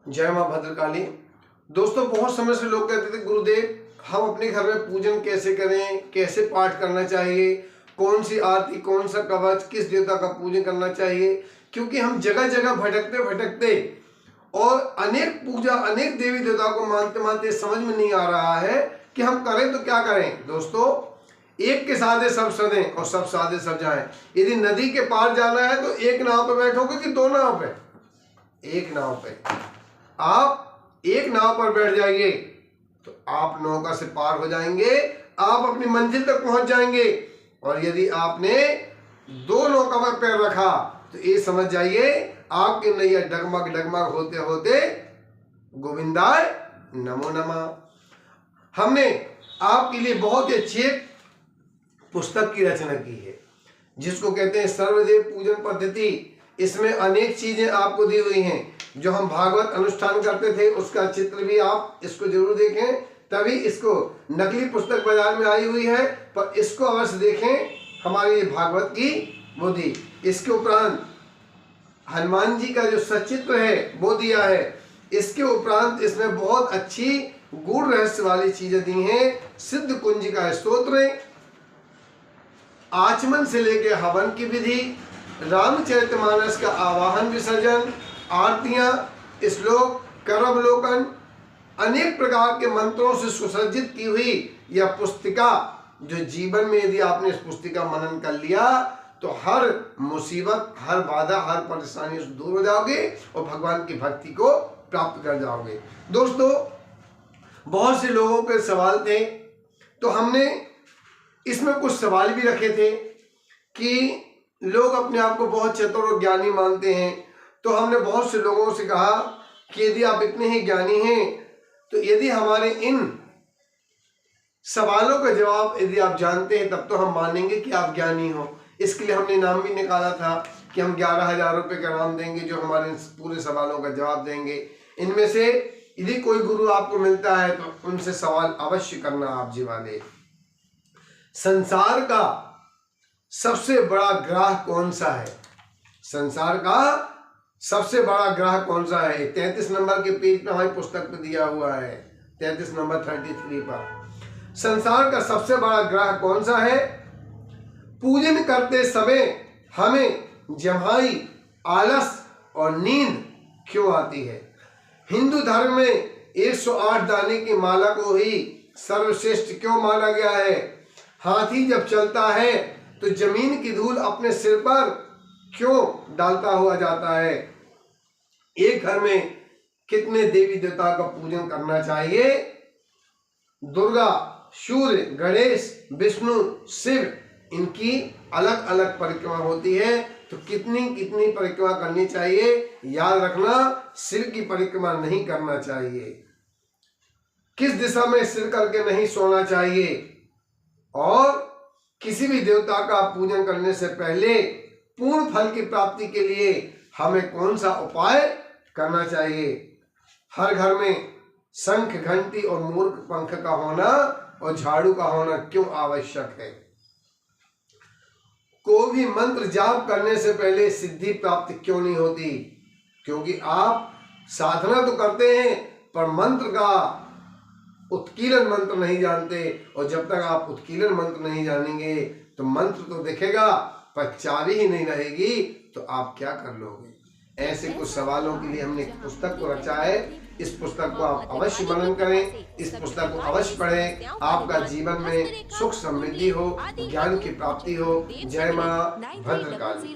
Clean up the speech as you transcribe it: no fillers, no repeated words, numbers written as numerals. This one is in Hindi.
जय मां भद्रकाली। दोस्तों, बहुत समय से लोग कहते थे गुरुदेव हम अपने घर में पूजन कैसे करें, कैसे पाठ करना चाहिए, कौन सी आरती, कौन सा कवच, किस देवता का पूजन करना चाहिए। क्योंकि हम जगह जगह भटकते भटकते और अनेक पूजा, अनेक देवी देवताओं को मानते मानते समझ में नहीं आ रहा है कि हम करें तो क्या करें। दोस्तों, एक के साधे सब सदें और सब साधे सब जाएं। यदि नदी के पार जाना है तो एक नाव पे बैठोगे कि दो नाव पे? एक नाव पे। आप एक नाव पर बैठ जाइए तो आप नौका से पार हो जाएंगे, आप अपनी मंजिल तक पहुंच जाएंगे। और यदि आपने दो नौका में पैर रखा तो ये समझ जाइए आपकी नैया डगमग डगमग होते होते गोविंदाय नमो नमः। हमने आपके लिए बहुत ही अच्छी पुस्तक की रचना की है जिसको कहते हैं सर्वदेव पूजन पद्धति। इसमें अनेक चीजें आपको दी हुई हैं। जो हम भागवत अनुष्ठान करते थे उसका चित्र भी आप इसको जरूर देखें, तभी इसको नकली पुस्तक बाजार में आई हुई है, पर इसको अवश्य देखें। हमारी ये भागवत की बुद्धि। इसके उपरांत हनुमान जी का जो सचित्र है वो दिया है। इसके उपरांत इसमें बहुत अच्छी गूढ़ रहस्य वाली चीजें दी हैं। सिद्ध कुंज का स्तोत्र, आचमन से लेकर हवन की विधि, रामचरितमानस का आवाहन विसर्जन, आरतियां, श्लोक, करवलोकन, अनेक प्रकार के मंत्रों से सुसज्जित की हुई यह पुस्तिका, जो जीवन में यदि आपने इस पुस्तिका मनन कर लिया तो हर मुसीबत, हर बाधा, हर परेशानी से दूर हो जाओगे और भगवान की भक्ति को प्राप्त कर जाओगे। दोस्तों, बहुत से लोगों के सवाल थे तो हमने इसमें कुछ सवाल भी रखे थे कि लोग अपने आप को बहुत चतुर और ज्ञानी मानते हैं। तो हमने बहुत से लोगों से कहा कि यदि आप इतने ही ज्ञानी हैं तो यदि हमारे इन सवालों का जवाब यदि आप जानते हैं तब तो हम मानेंगे कि आप ज्ञानी हो। इसके लिए हमने नाम भी निकाला था कि हम 11,000 रुपये का नाम देंगे जो हमारे पूरे सवालों का जवाब देंगे। इनमें से यदि कोई गुरु आपको मिलता है तो उनसे सवाल अवश्य करना आप जी वाले। संसार का सबसे बड़ा ग्रह कौन सा है? संसार का सबसे बड़ा ग्रह कौन सा है? 33 नंबर के पेज पे हमारी पुस्तक पे दिया हुआ है, 33 नंबर 33 पर। संसार का सबसे बड़ा ग्रह कौन सा है? पूजन करते समय हमें जम्हाई, आलस और नींद क्यों आती है? हिंदू धर्म में 108 दाने की माला को ही सर्वश्रेष्ठ क्यों माना गया है? हाथी जब चलता है तो जमीन की धूल अपने सिर पर क्यों डालता हुआ जाता है? एक घर में कितने देवी देवता का पूजन करना चाहिए? दुर्गा, सूर्य, गणेश, विष्णु, शिव, इनकी अलग अलग परिक्रमा होती है तो कितनी कितनी परिक्रमा करनी चाहिए? याद रखना, सिर की परिक्रमा नहीं करना चाहिए। किस दिशा में सिर करके नहीं सोना चाहिए? और किसी भी देवता का पूजन करने से पहले पूर्ण फल की प्राप्ति के लिए हमें कौन सा उपाय करना चाहिए? हर घर में शंख, घंटी और मूर्ख पंख का होना और झाड़ू का होना क्यों आवश्यक है? कोई भी मंत्र जाप करने से पहले सिद्धि प्राप्त क्यों नहीं होती? क्योंकि आप साधना तो करते हैं पर मंत्र का उत्कीलन मंत्र नहीं जानते, और जब तक आप उत्कीलन मंत्र नहीं जानेंगे तो मंत्र तो दिखेगा पर चाबी ही नहीं रहेगी, तो आप क्या कर लोगे? ऐसे कुछ सवालों के लिए हमने पुस्तक को रचा है। इस पुस्तक को आप अवश्य मनन करें, इस पुस्तक को अवश्य पढ़ें। आपका जीवन में सुख समृद्धि हो, ज्ञान की प्राप्ति हो। जय मां भद्रकाली।